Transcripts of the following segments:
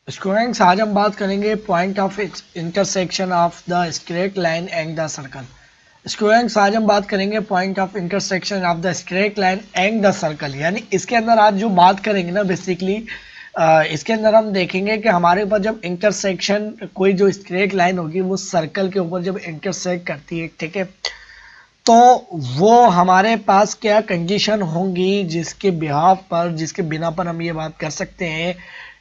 Students, आज हम बात करेंगे point of intersection of the straight line and the circle. Students, आज हम बात करेंगे point of intersection of the straight line and the circle. यानी इसके अंदर आज जो बात करेंगे ना बेसिकली इसके अंदर हम देखेंगे कि हमारे पास जब इंटरसेक्शन कोई जो स्ट्रेट लाइन होगी वो सर्कल के ऊपर जब इंटरसेक्ट करती है, ठीक है, तो वो हमारे पास क्या कंडीशन होंगी जिसके बिहाफ पर, जिसके बिना पर हम ये बात कर सकते हैं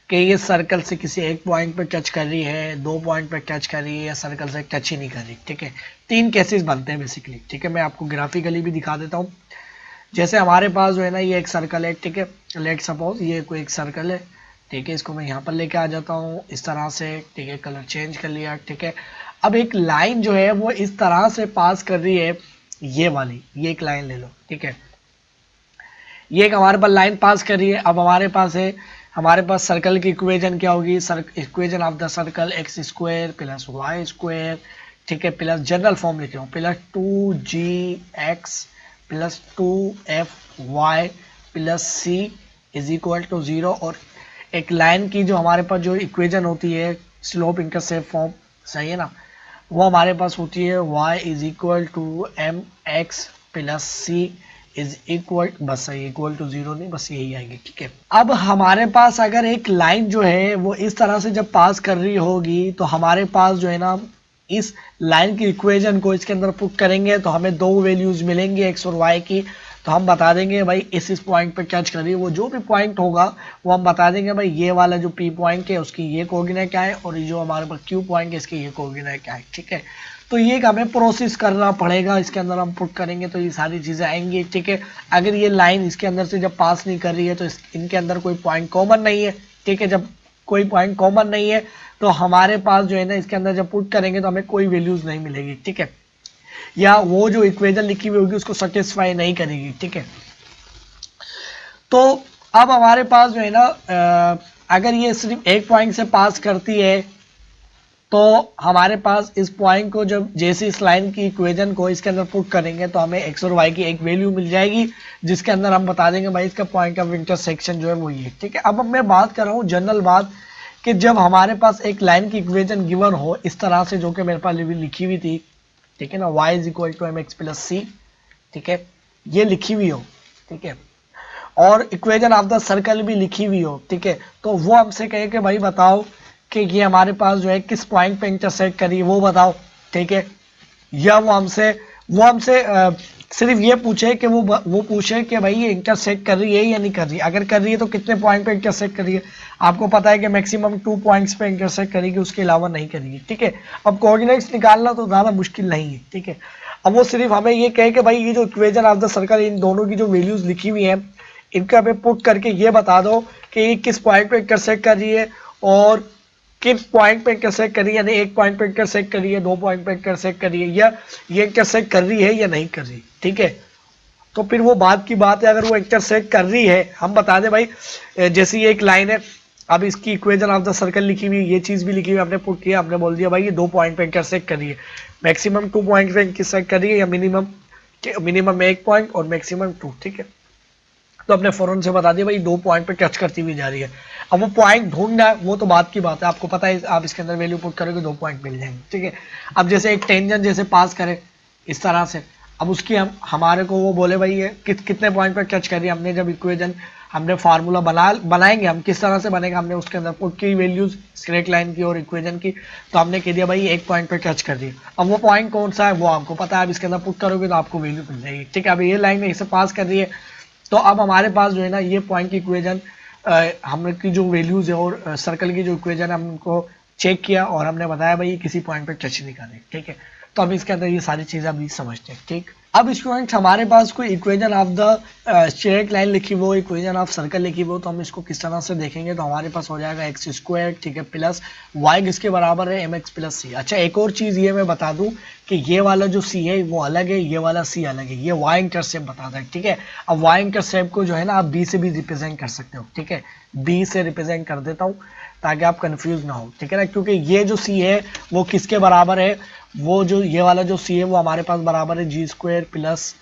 कि ये सर्कल से किसी एक पॉइंट पे टच कर रही है, दो पॉइंट पे टच कर रही है, या सर्कल से टच ही नहीं कर रही। ठीक है, तीन केसेस बनते हैं बेसिकली। ठीक है, मैं आपको ग्राफिकली भी दिखा देता हूँ। जैसे हमारे पास जो है ना ये एक सर्कल है, ठीक है, लेट सपोज ये कोई एक सर्कल है, ठीक है, इसको मैं यहाँ पर लेके आ जाता हूँ इस तरह से, ठीक है, कलर चेंज कर लिया, ठीक है। अब एक लाइन जो है वो इस तरह से पास कर रही है, ये वाली, ये एक लाइन ले लो, ठीक है, ये एक हमारे पास लाइन पास कर रही है। अब हमारे पास है, हमारे पास सर्कल की इक्वेशन क्या होगी, equation of the circle x square plus y square, ठीक है, प्लस जनरल फॉर्म लिखे हो plus 2gx plus 2fy plus c is equal to 0। और एक लाइन की जो हमारे पास जो इक्वेशन होती है स्लोप इंटरसेप्ट फॉर्म, सही है ना, वो हमारे पास होती है y is equal to mx plus c is equal, बस सही, इक्वल टू 0 नहीं, बस यही आएगी। ठीक है, अब हमारे पास अगर एक लाइन जो है वो इस तरह से जब पास कर रही होगी तो हमारे पास जो है ना इस लाइन की इक्वेशन को इसके अंदर पुट करेंगे तो हमें दो वैल्यूज मिलेंगी एक्स और वाई की। तो हम बता देंगे भाई इस पॉइंट पे टच कर रही है, वो जो भी पॉइंट होगा वो हम बता देंगे भाई ये वाला जो पी पॉइंट है उसकी ये कोऑर्डिनेट क्या है, और ये जो हमारे पास क्यू पॉइंट है इसकी ये कोऑर्डिनेट क्या है। ठीक है, तो ये हमें प्रोसेस करना पड़ेगा, इसके अंदर हम पुट करेंगे तो ये सारी चीज़ें आएंगी। ठीक है, अगर ये लाइन इसके अंदर से जब पास नहीं कर रही है तो इनके अंदर कोई पॉइंट कॉमन नहीं है। ठीक है, जब कोई पॉइंट कॉमन नहीं है तो हमारे पास जो है ना इसके अंदर जब पुट करेंगे तो हमें कोई वैल्यूज नहीं मिलेगी। ठीक है, या वो जो इक्वेशन लिखी हुई होगी उसको सेटिस्फाई नहीं करेगी। ठीक है, तो अब हमारे पास जो है ना अगर ये सिर्फ एक पॉइंट से पास करती है तो हमारे पास इस पॉइंट को जब जैसे इस लाइन की इक्वेशन को इसके अंदर पुट करेंगे तो हमें एक्स और वाई की एक वैल्यू मिल जाएगी जिसके अंदर हम बता देंगे भाई इसका पॉइंट ऑफ इंटरसेक्शन जो है वो ये। ठीक है, अब मैं बात कर रहा हूँ जनरल बात कि जब हमारे पास एक लाइन की इक्वेशन गिवन हो इस तरह से, जो कि मेरे पास लिखी हुई थी, ठीक है ना, y is equal to m x plus c, ठीक है, ये लिखी हुई हो, ठीक है, और इक्वेशन ऑफ द सर्कल भी लिखी हुई हो, ठीक है, तो वो हमसे कहे कि भाई बताओ कि ये हमारे पास जो है किस पॉइंट पे इंटरसेक्ट करी वो बताओ। ठीक है, या वो हमसे सिर्फ ये पूछे कि वो पूछे कि भाई ये इंटरसेक्ट कर रही है या नहीं कर रही है, अगर कर रही है तो कितने पॉइंट पे इंटरसेक्ट कर रही है। आपको पता है कि मैक्सिमम 2 पॉइंट्स पे इंटरसेक्ट करेगी, उसके अलावा नहीं करेगी। ठीक है, अब कोऑर्डिनेट्स निकालना तो ज़्यादा मुश्किल नहीं है। ठीक है, अब वो सिर्फ हमें ये कहे कि भाई ये जो इक्वेशन ऑफ द सर्कल इन दोनों की जो वैल्यूज लिखी हुई है इनका हमें पुट करके ये बता दो कि ये किस पॉइंट पे इंटरसेक्ट कर रही है और किस पॉइंट पे इंटरसेक्ट कर रही है, यानी एक पॉइंट पे इंटरसेक्ट कर रही है, दो पॉइंट पे इंटरसेक्ट कर रही है, या ये इंटरसेक्ट कर रही है या नहीं कर रही। ठीक है, तो फिर वो बात की बात है, अगर वो इंटरसेक्ट कर रही है हम बता दें भाई जैसे ये एक लाइन है, अब इसकी इक्वेशन ऑफ द सर्कल लिखी हुई, ये चीज भी लिखी हुई, आपने पुट किया, आपने बोल दिया भाई ये दो पॉइंट पे इंटरसेक्ट कर रही है, मैक्सिमम 2 पॉइंट पे इंटरसेक्ट कर रही है, या मिनिमम एक पॉइंट और मैक्सिमम 2। ठीक है, तो अपने फौरन से बता दिया भाई 2 पॉइंट पे टच करती हुई जा रही है। अब वो पॉइंट ढूंढना है वो तो बात की बात है, आपको पता है आप इसके अंदर वैल्यू पुट करोगे 2 पॉइंट मिल जाएंगे। ठीक है, अब जैसे एक टेंजेंट जैसे पास करे इस तरह से, अब उसकी हमारे को वो बोले भाई ये कितने पॉइंट पे टच कर रही है, हमने जब इक्वेशन हमने फार्मूला बनाएंगे, हम किस तरह से बनेगा, हमने उसके अंदर पुट की वैल्यूज स्ट्रेट लाइन की और इक्वेशन की, तो हमने कह दिया भाई एक पॉइंट पे टच कर दी। अब वो पॉइंट कौन सा है वो आपको पता है, अब इसके अंदर पुट करोगे तो आपको वैल्यू मिल जाएगी। ठीक है, अब ये लाइन इसे पास कर रही है तो अब हमारे पास जो है ना ये पॉइंट की इक्वेशन हम की जो वैल्यूज है और सर्कल की जो इक्वेशन हम उनको चेक किया और हमने बताया भाई ये किसी पॉइंट पे टच नहीं कर रही। ठीक है, तो अब इसके अंदर ये सारी चीजें अभी समझते हैं। ठीक, अब स्टूडेंट्स हमारे पास कोई equation of the straight line लिखी हो, इक्वेशन ऑफ सर्कल लिखी हो, तो हम इसको किस तरह से देखेंगे, तो हमारे पास हो जाएगा एक्स स्क्वायर, ठीक है, प्लस वाई किसके बराबर है एम एक्स प्लस सी। अच्छा, एक और चीज ये मैं बता दूं कि ये वाला जो सी है वो अलग है, ये वाला सी अलग है, ये वाई इंटरसेप्ट बताता है। ठीक है, अब वाई इंटरसेप्ट को जो है ना आप बी से भी रिप्रेजेंट कर सकते हो। ठीक है, बी से रिप्रेजेंट कर देता हूँ ताकि आप कंफ्यूज ना हो। ठीक है ना, क्योंकि ये जो सी है वो किसके बराबर है, वो जो ये वाला जो सी है वो हमारे पास बराबर है g square plus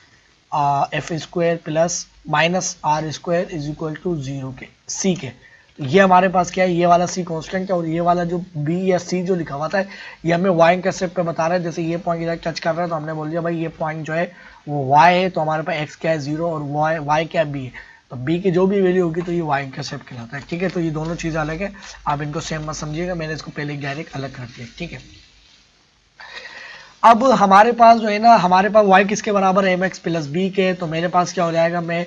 f square plus minus r square is equal to 0 के, सी के। तो ये हमारे पास क्या है, ये वाला सी कांस्टेंट है और ये वाला जो बी या सी जो लिखा हुआ था ये हमें वाई इंटरसेप्ट पे बता रहा है। जैसे ये पॉइंट इधर टच कर रहा है तो हमने बोल दिया भाई ये पॉइंट जो है वो वाई है, तो हमारे पास एक्स क्या है 0 और वाई क्या है बी है, तो बी की जो भी वैल्यू होगी तो ये वाई इंटरसेप्ट कहलाता है। ठीक है, तो ये दोनों चीज़ अलग है, आप इनको सेम मत समझिएगा, मैंने इसको पहले डायरेक्ट अलग कर दिया। ठीक है, अब हमारे पास जो है ना, हमारे पास y किसके बराबर है, एम एक्स प्लस बी के, तो मेरे पास क्या हो जाएगा, मैं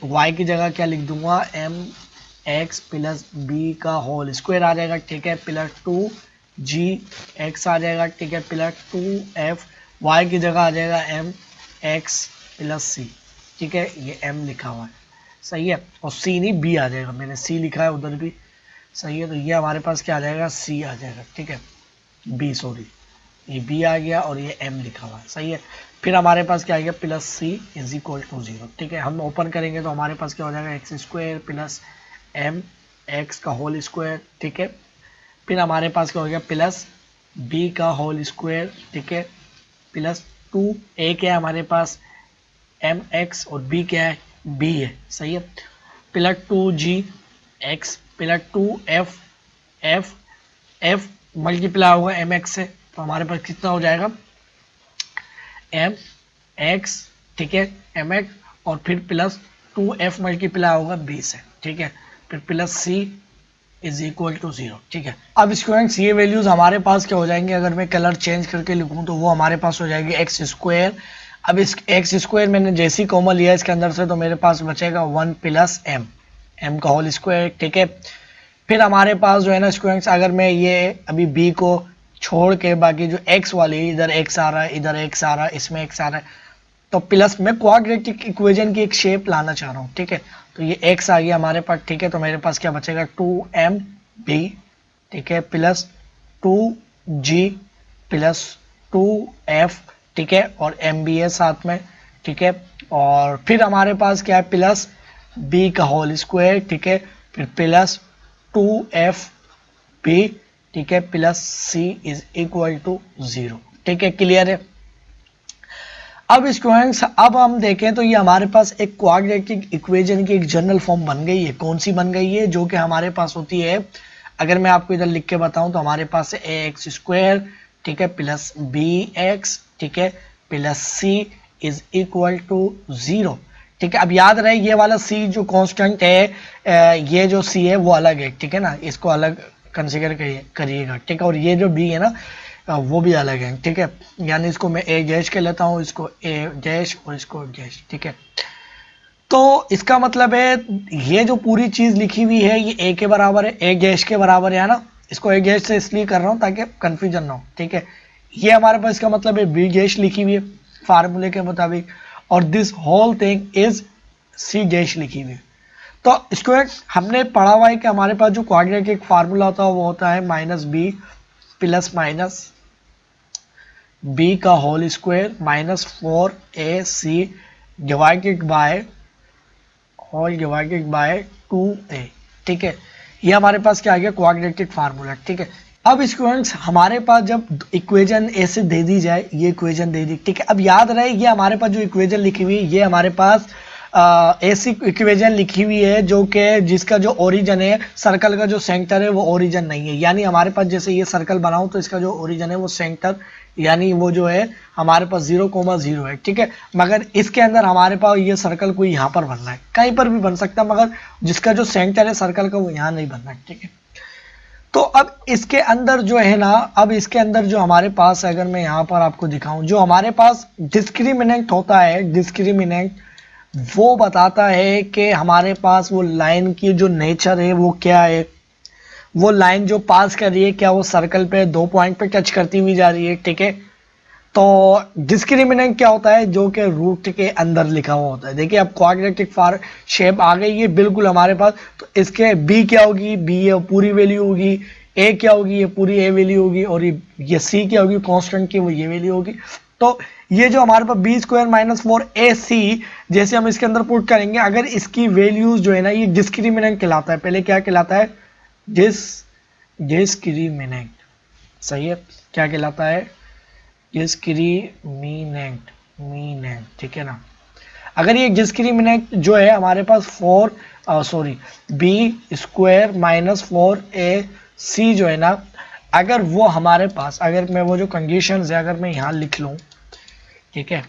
y की जगह क्या लिख दूंगा, एम एक्स प्लस बी का होल स्क्वायर आ जाएगा। ठीक है, प्लस 2g एक्स आ जाएगा। ठीक है, प्लस 2f, y की जगह आ जाएगा एम एक्स प्लस सी। ठीक है, ये m लिखा हुआ है, सही है, और c नहीं b आ जाएगा, मैंने c लिखा है उधर भी, सही है, तो ये हमारे पास क्या आ जाएगा, c आ जाएगा। ठीक है, b सॉरी, ये b आ गया और ये m लिखा हुआ है, सही है। फिर हमारे पास क्या आ गया, plus c is equal to 0। ठीक है, हम ओपन करेंगे तो हमारे पास क्या हो जाएगा, x square plus m x का होल स्क्वायर। ठीक है, फिर हमारे पास क्या हो गया, प्लस बी का होल स्क्वायर। ठीक है, प्लस 2 ए क्या है हमारे पास, एम एक्स, और बी क्या है, बी है, सही है, plus 2g x plus 2f, f f multiply होगा एम एक्स से, तो हमारे पास कितना हो जाएगा, एम एक्स। ठीक है, एम एक्स और फिर प्लस 2f मल्टीप्लाई होगा बी से। ठीक है, फिर plus c is equal to 0। ठीक है, अब स्टूडेंट्स ये वैल्यूज हमारे पास क्या हो जाएंगे, अगर मैं कलर चेंज करके लिखूं तो वो हमारे पास हो जाएगी एक्स स्क्वायर। अब इस एक्स स्क्वायर मैंने जैसे ही कॉमन लिया इसके अंदर से, तो मेरे पास बचेगा 1 प्लस एम का होल स्क्वायर। ठीक है, फिर हमारे पास जो है ना स्टूडेंट्स, अगर मैं ये अभी बी को छोड़ के बाकी जो एक्स वाली, इधर एक्स आ रहा है, इधर एक्स आ रहा है, इसमें एक्स आ रहा है, तो प्लस मैं क्वाड्रेटिक इक्वेशन की एक शेप लाना चाह रहा हूँ। ठीक है, तो ये एक्स आ गया हमारे पास। ठीक है, तो मेरे पास क्या बचेगा, 2m b। ठीक है, प्लस 2g प्लस 2f। ठीक है, और m भी है साथ में। ठीक है, और फिर हमारे पास क्या है, प्लस b का होल स्क्वायर। ठीक है, फिर प्लस 2f b। ठीक है, plus c is equal to 0। ठीक है, क्लियर है। अब स्टूडेंट्स अब हम देखें तो ये हमारे पास एक क्वाड्रेटिक इक्वेशन की एक जनरल फॉर्म बन गई है। कौन सी बन गई है, जो कि हमारे पास होती है, अगर मैं आपको इधर लिख के बताऊं तो हमारे पास है ए एक्स स्क्वायर। ठीक है, प्लस बी एक्स। ठीक है, plus c is equal to 0। ठीक है, अब याद रहे ये वाला सी जो कांस्टेंट है, ये जो सी है वो अलग है। ठीक है ना, इसको अलग कंसीडर करिएगा। ठीक है, और ये जो बी है ना वो भी अलग है। ठीक है, यानी इसको मैं ए डैश के लेता हूँ, इसको ए डैश और इसको डैश। ठीक है, तो इसका मतलब है ये जो पूरी चीज लिखी हुई है ये ए के बराबर है, ए डैश के बराबर है ना, इसको ए डैश से इसलिए कर रहा हूँ ताकि कंफ्यूजन ना हो। ठीक है, ये हमारे पास इसका मतलब है बी डैश लिखी हुई है फार्मूले के मुताबिक, और this whole thing is c dash लिखी हुई है। तो इसको हमने पढ़ा हुआ है कि हमारे पास जो क्वाड्रेटिक फार्मूला होता है वो होता है minus b plus minus b का whole square minus 4ac divided by whole divided by 2a। ठीक है, ये हमारे पास क्या आ गया, क्वाड्रेटिक फार्मूला। ठीक है, अब स्टूडेंट्स हमारे पास जब इक्वेशन ऐसे दे दी जाए, ये इक्वेशन दे दी। ठीक है, अब याद रहे ये हमारे पास जो इक्वेशन लिखी हुई है ये हमारे पास ऐसी इक्वेशन लिखी हुई है जो कि जिसका जो ओरिजिन है, सर्कल का जो सेंटर है वो ओरिजिन नहीं है। यानी हमारे पास जैसे ये सर्कल बनाऊं तो इसका जो ओरिजिन है वो सेंटर, यानी वो जो है हमारे पास 0,0 है। ठीक है, मगर इसके अंदर हमारे पास ये सर्कल कोई यहाँ पर बनना है, कहीं पर भी बन सकता है, मगर जिसका जो सेंटर है सर्कल का वो यहाँ नहीं बनना है। ठीक है, तो अब इसके अंदर जो है ना, अब इसके अंदर जो हमारे पास, अगर मैं यहाँ पर आपको दिखाऊं, जो हमारे पास डिस्क्रिमिनेंट होता है, डिस्क्रिमिनेंट वो बताता है कि हमारे पास वो लाइन की जो नेचर है वो क्या है, वो लाइन जो पास कर रही है क्या वो सर्कल पे 2 पॉइंट पे टच करती हुई जा रही है। ठीक है, तो डिस्क्रिमिनेंट क्या होता है, जो कि रूट के अंदर लिखा हुआ होता है। देखिए अब क्वाड्रेटिक फार शेप आ गई है बिल्कुल हमारे पास, तो इसके बी क्या होगी, बी ये पूरी वैल्यू होगी, ए क्या होगी, ये पूरी ए वैल्यू होगी, और ये सी क्या होगी कांस्टेंट की, वो ये वैल्यू होगी। तो ये जो हमारे पास बी स्क्वायर माइनस 4ac जैसे हम इसके अंदर पुट करेंगे, अगर इसकी वैल्यूज जो है ना, ये डिस्क्रिमिनेंट कहलाता है। पहले क्या कहलाता है, डिस्क्रिमिनेंट, सही है, क्या कहलाता है, डिस्क्रिमिनेंट। ठीक है ना, अगर ये डिस्क्रिमिनेंट जो है हमारे पास 4 sorry b square minus 4ac जो है ना, अगर वो हमारे पास, अगर मैं वो जो कंडीशंस है अगर मैं यहाँ लिख लूँ, ठीक है,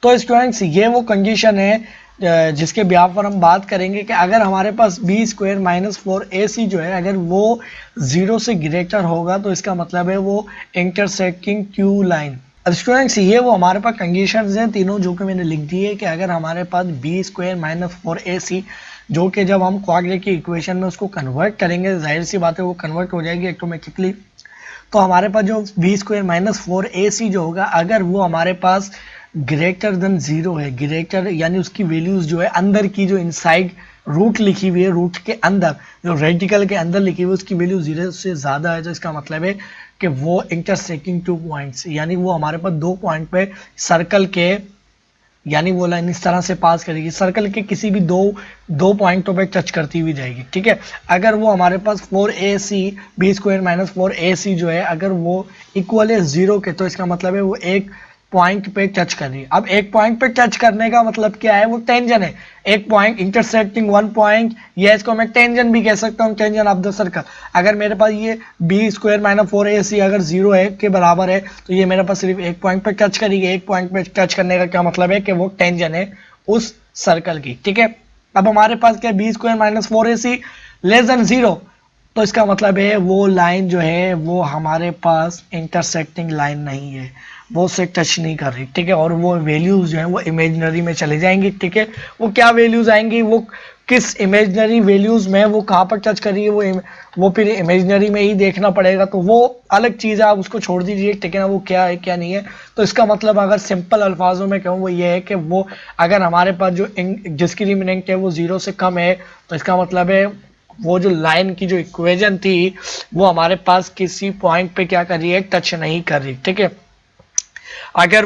तो स्टूडेंट्स ये वो कंडीशन है जिसके बिहाफ पर हम बात करेंगे कि अगर हमारे पास बी स्क्वायर माइनस 4ac जो है अगर वो 0 से ग्रेटर होगा तो इसका मतलब है वो इंटरसेक्टिंग क्यू लाइन। अब स्टूडेंट्स ये वो हमारे पास कंडीशंस हैं तीनों जो कि मैंने लिख दी है कि अगर हमारे पास बी स्क्वायर माइनस 4ac जो कि जब हम क्वाड्रेटिक की इक्वेशन में उसको कन्वर्ट करेंगे, जाहिर सी बात है वो कन्वर्ट हो जाएगी ऑटोमेटिकली, तो हमारे पास जो बी स्क्वायर माइनस 4ac जो होगा अगर वो हमारे पास ग्रेटर देन 0 है, ग्रेटर यानी उसकी वैल्यूज जो है अंदर की जो इनसाइड रूट लिखी हुई है, रूट के अंदर जो रेडिकल के अंदर लिखी हुई है उसकी वैल्यू 0 से ज़्यादा है, तो इसका मतलब है कि वो इंटरसेक्टिंग 2 पॉइंट्स, यानी वो हमारे पास 2 पॉइंट पे सर्कल के, यानी वो लाइन इस तरह से पास करेगी, सर्कल के किसी भी दो पॉइंटों पे टच करती हुई जाएगी, ठीक है। अगर वो हमारे पास 4ac B square minus 4ac जो है अगर वो इक्वल है 0 के, तो इसका मतलब है वो एक पॉइंट पे टच कर रही है। अब एक पॉइंट पे टच करने का मतलब क्या है, वो टेंजन है, एक पॉइंट इंटरसेक्टिंग वन पॉइंट, या इसको मैं टेंजन भी कह सकता हूँ, टेंजन ऑफ द सर्कल। अगर मेरे पास ये बी स्क्वायर माइनस 4ac अगर 0 है के बराबर है तो ये मेरे पास सिर्फ एक पॉइंट पे टच करेगी, एक पॉइंट पे टच करने का क्या मतलब है कि वो टेंजन है उस सर्कल की, ठीक है। अब हमारे पास क्या b square minus 4ac less than 0, तो इसका मतलब है वो लाइन जो है वो हमारे पास इंटरसेक्टिंग लाइन नहीं है, वो उससे टच नहीं कर रही, ठीक है। और वो वैल्यूज जो है वो इमेजिनरी में चले जाएंगी, ठीक है। वो क्या वैल्यूज आएंगी, वो किस इमेजिनरी वैल्यूज में वो कहाँ पर टच कर रही है, वो फिर इमेजिनरी में ही देखना पड़ेगा, तो वो अलग चीज़ है, आप उसको छोड़ दीजिए, ठीक है ना, वो क्या है क्या नहीं है। तो इसका मतलब अगर सिंपल अल्फाजों में कहूँ वो ये है कि वो अगर हमारे पास जो डिस्क्रिमिनेंट है वो 0 से कम है, तो इसका मतलब है वो जो लाइन की जो इक्वेशन थी वो हमारे पास किसी पॉइंट पे क्या कर रही है, टच नहीं कर रही, ठीक है। अगर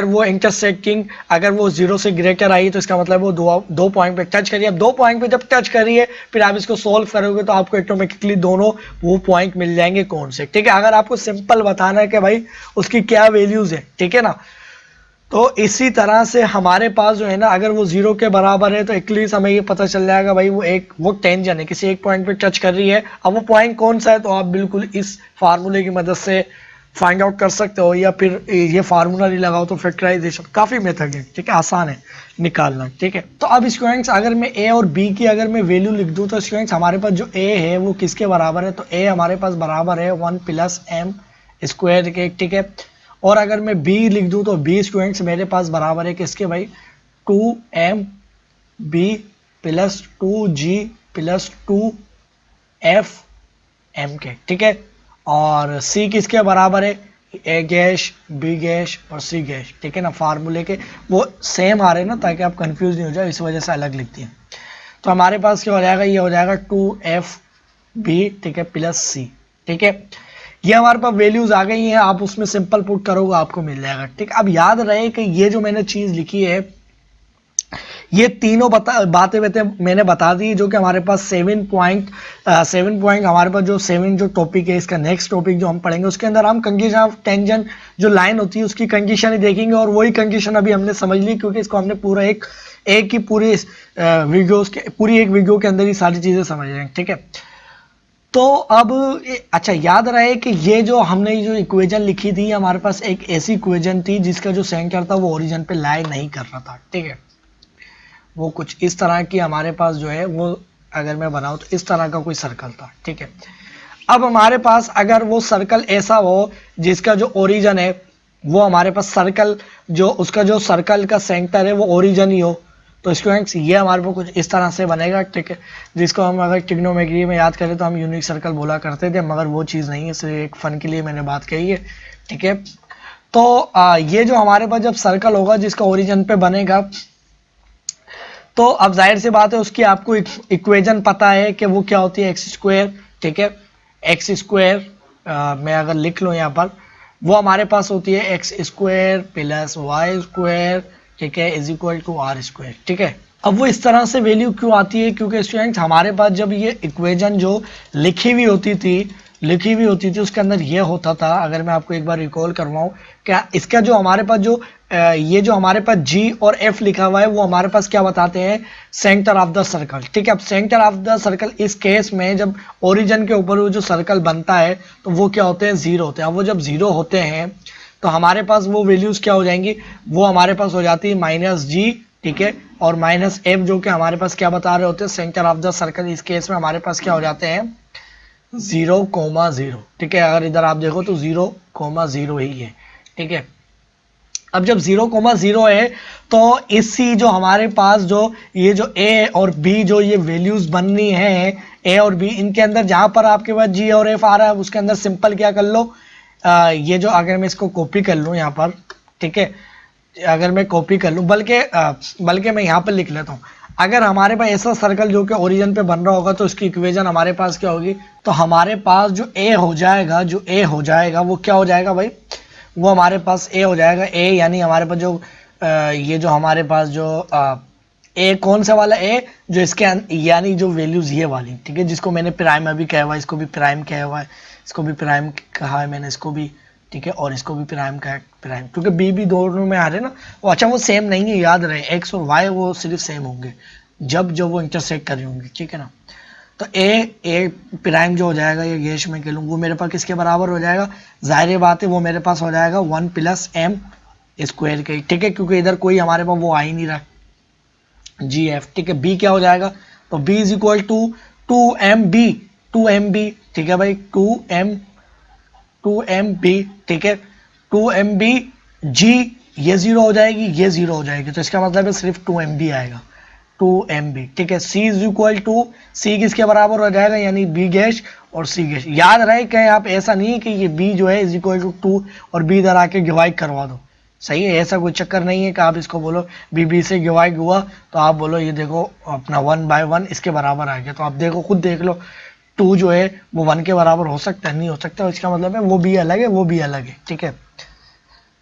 वो इंटरसेक्टिंग अगर वो 0 से ग्रेटर आई तो इसका मतलब वो दो पॉइंट पे टच करिए। अब 2 पॉइंट पे जब टच करिए फिर आप इसको सॉल्व करोगे तो आपको ऑटोमेटिकली दोनों वो पॉइंट मिल जाएंगे कौन से, ठीक है। अगर आपको सिंपल बताना है कि भाई उसकी क्या वैल्यूज है, ठीक है ना, तो इसी तरह से हमारे पास जो है ना अगर वो 0 के बराबर है तो एटलीस्ट हमें ये पता चल जाएगा भाई वो टेंजन है, किसी एक पॉइंट पे टच कर रही है। अब वो पॉइंट कौन सा है तो आप बिल्कुल इस फार्मूले की मदद से फाइंड आउट कर सकते हो, या फिर ये फार्मूला नहीं लगाओ तो फैक्टराइजेशन, काफ़ी मेथड है, ठीक है, आसान है निकालना, ठीक है। तो अब स्टूडेंट्स अगर मैं ए और बी की अगर मैं वैल्यू लिख दूँ तो स्टूडेंट्स हमारे पास जो ए है वो किसके बराबर है, तो ए हमारे पास बराबर है 1 प्लस एम स्क्वायर के, ठीक है। और अगर मैं बी लिख दूं तो बी स्टूडेंट्स मेरे पास बराबर है किसके भाई, 2m B plus 2g plus 2f m के, ठीक है। और c किसके बराबर है, ए गैश बी गैश और सी गैश, ठीक है ना, फार्मूले के वो सेम आ रहे हैं ना ताकि आप कंफ्यूज नहीं हो जाए, इस वजह से अलग लिखती हैं। तो हमारे पास क्या हो जाएगा, ये हो जाएगा 2fb, ठीक है, प्लस c, ठीक है। ये हमारे पास वैल्यूज आ गई हैं, आप उसमें सिंपल पुट करोगे आपको मिल जाएगा, ठीक। अब याद रहे कि ये जो मैंने चीज लिखी है ये तीनों बातें मैंने बता दी जो कि हमारे पास 7 पॉइंट हमारे पास जो 7 जो टॉपिक है, इसका नेक्स्ट टॉपिक जो हम पढ़ेंगे उसके अंदर हम कंडीशन ऑफ टेंजन जो लाइन होती है उसकी कंडीशन ही देखेंगे, और वही कंडीशन अभी हमने समझ ली क्योंकि इसको हमने पूरा एक ही पूरी वीडियो के अंदर ही सारी चीजें समझ रहे हैं, ठीक है। तो अब अच्छा याद रहे कि ये जो हमने जो इक्वेशन लिखी थी हमारे पास एक ऐसी इक्वेशन थी जिसका जो सेंटर था वो ओरिजिन पे लाई नहीं कर रहा था, ठीक है। वो कुछ इस तरह की हमारे पास जो है वो अगर मैं बनाऊं तो इस तरह का कोई सर्कल था, ठीक है। अब हमारे पास अगर वो सर्कल ऐसा हो जिसका जो ओरिजिन है वो हमारे पास सर्कल जो उसका जो सर्कल का सेंटर है वो ओरिजिन ही हो, तो स्टूडेंट्स ये हमारे पास कुछ इस तरह से बनेगा, ठीक है। जिसको हम अगर ट्रिग्नोमेट्री में याद करें तो हम यूनिक सर्कल बोला करते थे, मगर वो चीज़ नहीं है, सिर्फ एक फन के लिए मैंने बात कही है, ठीक है। तो ये जो हमारे पास जब सर्कल होगा जिसका ओरिजिन पे बनेगा तो अब जाहिर सी बात है उसकी आपको इक्वेशन पता है कि वो क्या होती है, एक्स स्क्वायर, ठीक है। एक्स स्क्वायर मैं अगर लिख लूँ यहाँ पर वो हमारे पास होती है x square plus y square, ठीक है, is equal to r square, ठीक है। अब वो इस तरह से वैल्यू क्यों आती है, क्योंकि स्टूडेंट्स हमारे पास जब ये इक्वेशन जो लिखी हुई होती थी उसके अंदर ये होता था, अगर मैं आपको एक बार रिकॉल करवाऊं, क्या इसका जो हमारे पास जो ये जो हमारे पास G और F लिखा हुआ है वो हमारे पास क्या बताते हैं, सेंटर ऑफ द सर्कल। ठीक है, अब सेंटर ऑफ द सर्कल इस केस में जब ओरिजिन के ऊपर वो जो सर्कल बनता है तो वो क्या होते हैं, जीरो होते हैं। अब वो जब जीरो होते हैं तो हमारे पास वो वैल्यूज क्या हो जाएंगी, वो हमारे पास हो जाती है -G, ठीक है, और -F जो कि हमारे पास क्या बता रहे होते हैं, सेंटर ऑफ द सर्कल। इस केस में हमारे पास क्या हो जाते हैं, 0,0। ठीक है, अगर इधर आप देखो तो 0,0 ही है। ठीक है, अब जब 0,0 है तो इसी जो हमारे पास जो ये जो ए और बी जो ये वैल्यूज बननी है, ए और बी, इनके अंदर जहां पर आपके पास जी और एफ आ रहा है उसके अंदर सिंपल क्या कर लो, ये जो अगर मैं इसको कॉपी कर लूँ यहाँ पर, ठीक है, अगर मैं कॉपी कर लूँ, बल्कि मैं यहाँ पर लिख लेता हूँ, अगर हमारे पास ऐसा सर्कल जो कि ओरिजिन पे बन रहा होगा तो इसकी इक्वेशन हमारे पास क्या होगी, तो हमारे पास जो ए हो जाएगा वो क्या हो जाएगा भाई, वो हमारे पास ए हो जाएगा। ए यानी हमारे पास जो ये जो हमारे पास जो ए कौन सा वाला ए, जो इसके यानी जो वैल्यूज ये वाली, ठीक है, जिसको मैंने प्राइम अभी कहा हुआ है, इसको भी प्राइम कहा हुआ है, इसको भी प्राइम कहा है मैंने, इसको भी, ठीक है, और इसको भी प्राइम का प्राइम, क्योंकि बी भी दोनों में आ रहे ना वो, अच्छा वो सेम नहीं है, याद रहे एक्स और वाई वो सिर्फ सेम होंगे जब वो इंटरसेक्ट कर रहे होंगे। ठीक है ना, तो ए प्राइम जो हो जाएगा ये गेश में के लूँ, वो मेरे पास किसके बराबर हो जाएगा, जाहिर बात है वो मेरे पास हो जाएगा 1 + m² के। ठीक है, क्योंकि इधर कोई हमारे पास वो आ ही नहीं रहा जी एफ। ठीक है, बी क्या हो जाएगा, तो b = 2mb। ठीक है भाई, 2mb, ठीक है, 2mb g, ये जीरो हो जाएगी, ये जीरो हो जाएगी, तो इसका मतलब है सिर्फ 2mb आएगा, 2mb। ठीक है, c = c किसके बराबर हो जाएगा, यानी b गैश और c गैश। याद रहे कहीं आप ऐसा नहीं है कि ये b जो है = 2 और b इधर आके डिवाइड करवा दो, सही है, ऐसा कोई चक्कर नहीं है कि आप इसको बोलो b से डिवाइड हुआ तो आप बोलो ये देखो अपना 1/1 इसके बराबर आ गया, तो आप देखो खुद देख लो 2 जो है वो 1 के बराबर हो सकता है, नहीं हो सकता, इसका मतलब है वो भी अलग है, वो भी अलग है। ठीक है,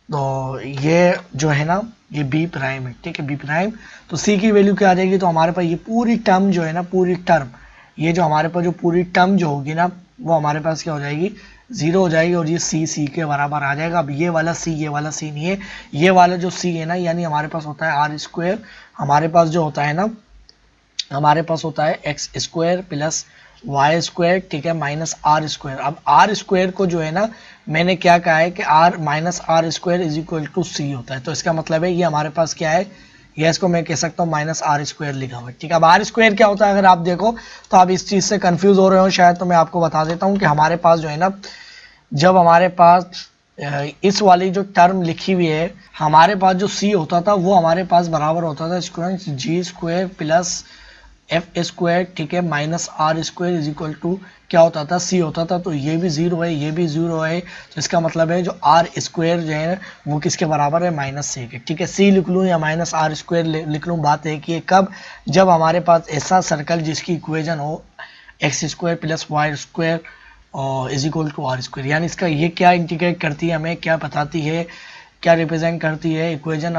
तो ये जो है ना ये बी प्राइम है। ठीक है, बी प्राइम, तो सी की वैल्यू क्या आ जाएगी, तो हमारे पास ये पूरी टर्म जो है ना, पूरी टर्म, ये जो हमारे पास जो पूरी टर्म जो होगी ना वो हमारे पास क्या हो जाएगी, 0 हो जाएगी, और ये सी के बराबर आ जाएगा। अब ये वाला सी नहीं है, ये वाला जो सी है ना, यानी हमारे पास होता है r², हमारे पास जो होता है ना, हमारे पास होता है x² + y², ठीक है, -r²। अब r² को जो है ना मैंने क्या कहा है कि r -r² = c होता है, तो इसका मतलब है ये हमारे पास क्या है, ये इसको मैं कह सकता हूँ -r² लिखा हुआ है। ठीक है, अब r² क्या होता है, अगर आप देखो तो आप इस चीज़ से कंफ्यूज हो रहे हो शायद, तो मैं आपको बता देता हूँ कि हमारे पास जो है ना, जब हमारे पास इस वाली जो टर्म लिखी हुई है, हमारे पास जो c होता था वो हमारे पास बराबर होता था स्टूडेंट्स g² + f², ठीक है, -r² = क्या होता था, c होता था, तो ये भी 0 है, ये भी 0 है, तो इसका मतलब है जो r² जो है वो किसके बराबर है, -c के। ठीक है, c लिख लूँ या -r² लिख लूँ, बात है कि ये कब, जब हमारे पास ऐसा सर्कल जिसकी इक्वेशन हो x² + y² और = r², यानी इसका ये क्या इंडिकेट करती है, हमें क्या बताती है, क्या रिप्रेजेंट करती है, इक्वेशन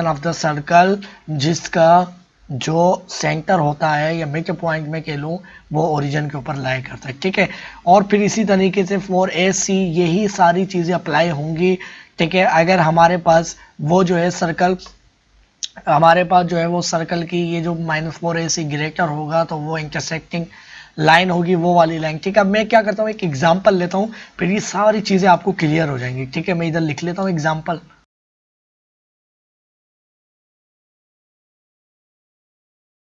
ऑफ द सर्कल जिसका जो सेंटर होता है या मिड पॉइंट में कह लूँ वो ओरिजिन के ऊपर लाई करता है। ठीक है, और फिर इसी तरीके से फॉर ए सी यही सारी चीज़ें अप्लाई होंगी। ठीक है, अगर हमारे पास वो जो है सर्कल, हमारे पास जो है वो सर्कल की ये जो -4ac ग्रेटर होगा तो वो इंटरसेक्टिंग लाइन होगी, वो वाली लाइन। ठीक है, अब मैं क्या करता हूँ एक एग्जांपल लेता हूँ, फिर ये सारी चीज़ें आपको क्लियर हो जाएंगी। ठीक है, मैं इधर लिख लेता हूँ एग्जांपल।